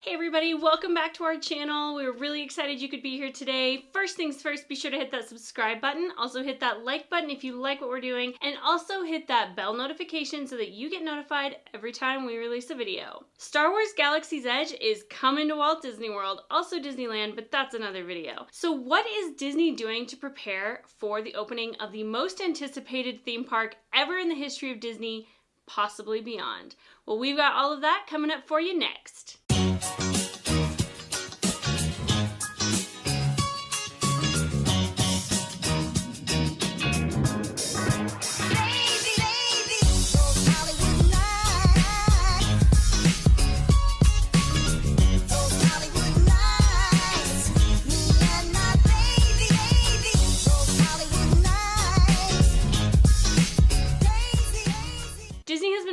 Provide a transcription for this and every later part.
Hey everybody, welcome back to our channel. We're really excited you could be here today. First things first, be sure to hit that subscribe button. Also hit that like button if you like what we're doing, and also hit that bell notification so that you get notified every time we release a video. Star Wars Galaxy's Edge is coming to Walt Disney World, also Disneyland, but that's another video. So what is Disney doing to prepare for the opening of the most anticipated theme park ever in the history of Disney, possibly beyond? Well, we've got all of that coming up for you next.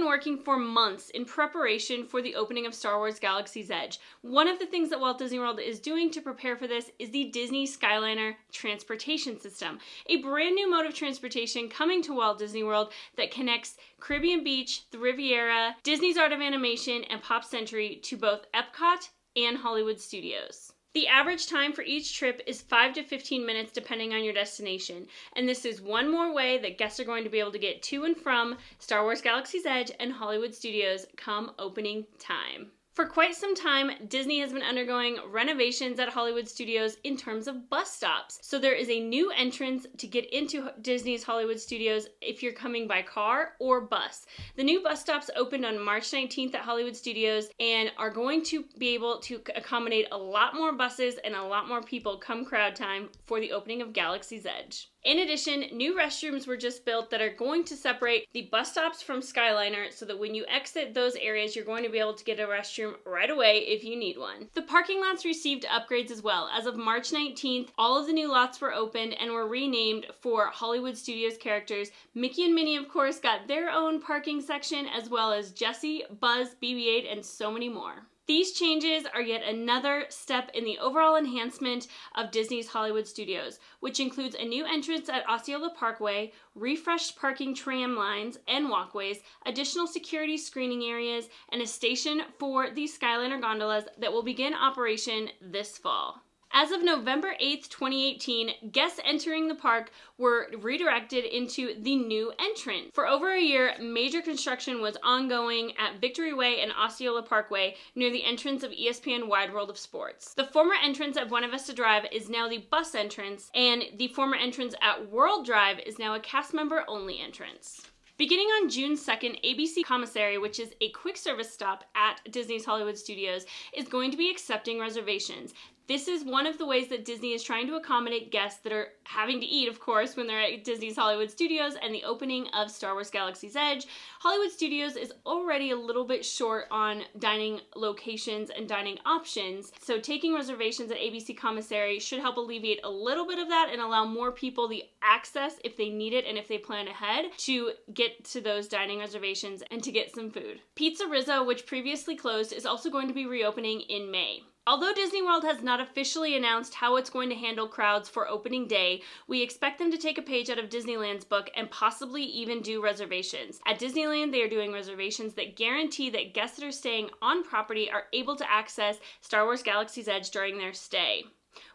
Working for months in preparation for the opening of Star Wars Galaxy's Edge. One of the things that Walt Disney World is doing to prepare for this is the Disney Skyliner transportation system, a brand new mode of transportation coming to Walt Disney World that connects Caribbean Beach, the Riviera, Disney's Art of Animation, and Pop Century to both Epcot and Hollywood Studios. The average time for each trip is 5 to 15 minutes depending on your destination, and this is one more way that guests are going to be able to get to and from Star Wars Galaxy's Edge and Hollywood Studios come opening time. For quite some time, Disney has been undergoing renovations at Hollywood Studios in terms of bus stops. So there is a new entrance to get into Disney's Hollywood Studios if you're coming by car or bus. The new bus stops opened on March 19th at Hollywood Studios and are going to be able to accommodate a lot more buses and a lot more people come crowd time for the opening of Galaxy's Edge. In addition, new restrooms were just built that are going to separate the bus stops from Skyliner so that when you exit those areas, you're going to be able to get a restroom right away if you need one. The parking lots received upgrades as well. As of March 19th, all of the new lots were opened and were renamed for Hollywood Studios characters. Mickey and Minnie, of course, got their own parking section, as well as Jessie, Buzz, BB-8, and so many more. These changes are yet another step in the overall enhancement of Disney's Hollywood Studios, which includes a new entrance at Osceola Parkway, refreshed parking tram lines and walkways, additional security screening areas, and a station for the Skyliner gondolas that will begin operation this fall. As of November 8th, 2018, guests entering the park were redirected into the new entrance. For over a year, major construction was ongoing at Victory Way and Osceola Parkway near the entrance of ESPN Wide World of Sports. The former entrance at Buena Vista Drive is now the bus entrance, and the former entrance at World Drive is now a cast member only entrance. Beginning on June 2nd, ABC Commissary, which is a quick service stop at Disney's Hollywood Studios, is going to be accepting reservations. This is one of the ways that Disney is trying to accommodate guests that are having to eat, of course, when they're at Disney's Hollywood Studios and the opening of Star Wars Galaxy's Edge. Hollywood Studios is already a little bit short on dining locations and dining options, so taking reservations at ABC Commissary should help alleviate a little bit of that and allow more people the access, if they need it and if they plan ahead, to get to those dining reservations and to get some food. Pizza Rizzo, which previously closed, is also going to be reopening in May. Although Disney World has not officially announced how it's going to handle crowds for opening day, we expect them to take a page out of Disneyland's book and possibly even do reservations. At Disneyland, they are doing reservations that guarantee that guests that are staying on property are able to access Star Wars Galaxy's Edge during their stay.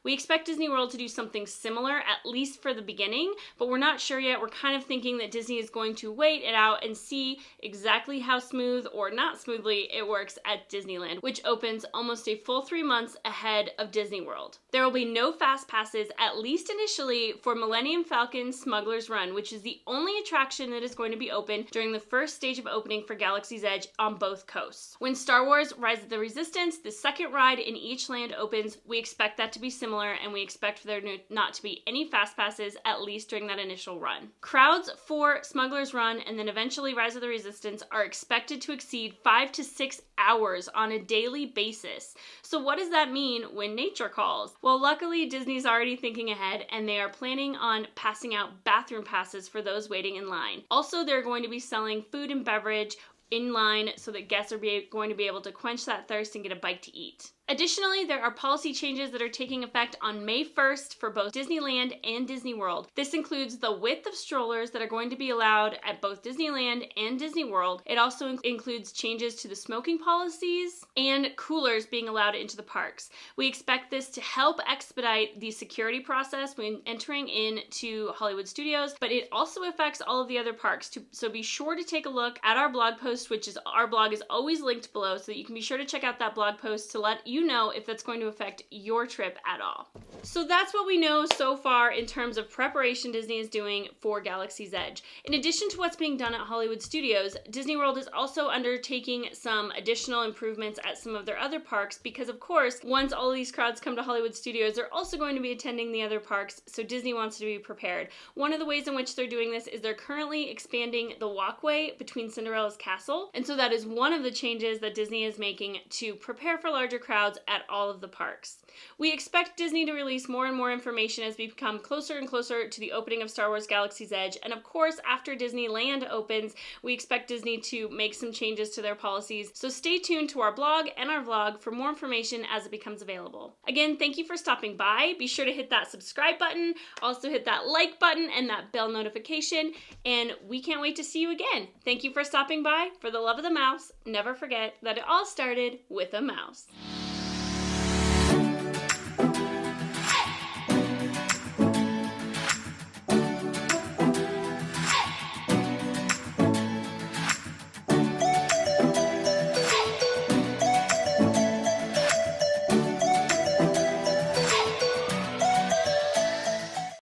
We expect Disney World to do something similar, at least for the beginning, but we're not sure yet. We're kind of thinking that Disney is going to wait it out and see exactly how smooth or not smoothly it works at Disneyland, which opens almost a full 3 months ahead of Disney World. There will be no fast passes, at least initially, for Millennium Falcon Smuggler's Run, which is the only attraction that is going to be open during the first stage of opening for Galaxy's Edge on both coasts. When Star Wars Rise of the Resistance, the second ride in each land, opens, we expect that to be similar, and we expect for there not to be any fast passes, at least during that initial run. Crowds for Smuggler's Run and then eventually Rise of the Resistance are expected to exceed 5 to 6 hours on a daily basis. So what does that mean when nature calls? Well, luckily Disney's already thinking ahead, and they are planning on passing out bathroom passes for those waiting in line. Also, they're going to be selling food and beverage in line so that guests are going to be able to quench that thirst and get a bite to eat. Additionally, there are policy changes that are taking effect on May 1st for both Disneyland and Disney World. This includes the width of strollers that are going to be allowed at both Disneyland and Disney World. It also includes changes to the smoking policies and coolers being allowed into the parks. We expect this to help expedite the security process when entering into Hollywood Studios, but it also affects all of the other parks too. So be sure to take a look at our blog post, which is our blog is always linked below, so that you can be sure to check out that blog post to let you know if that's going to affect your trip at all. So that's what we know so far in terms of preparation Disney is doing for Galaxy's Edge. In addition to what's being done at Hollywood Studios, Disney World is also undertaking some additional improvements at some of their other parks because, of course, once all of these crowds come to Hollywood Studios, they're also going to be attending the other parks, so Disney wants to be prepared. One of the ways in which they're doing this is they're currently expanding the walkway between Cinderella's castle, and so that is one of the changes that Disney is making to prepare for larger crowds at all of the parks. We expect Disney to release more and more information as we become closer and closer to the opening of Star Wars Galaxy's Edge, and of course, after Disneyland opens, we expect Disney to make some changes to their policies, so stay tuned to our blog and our vlog for more information as it becomes available. Again, thank you for stopping by. Be sure to hit that subscribe button, also hit that like button and that bell notification, and we can't wait to see you again. Thank you for stopping by. For the love of the mouse, never forget that it all started with a mouse.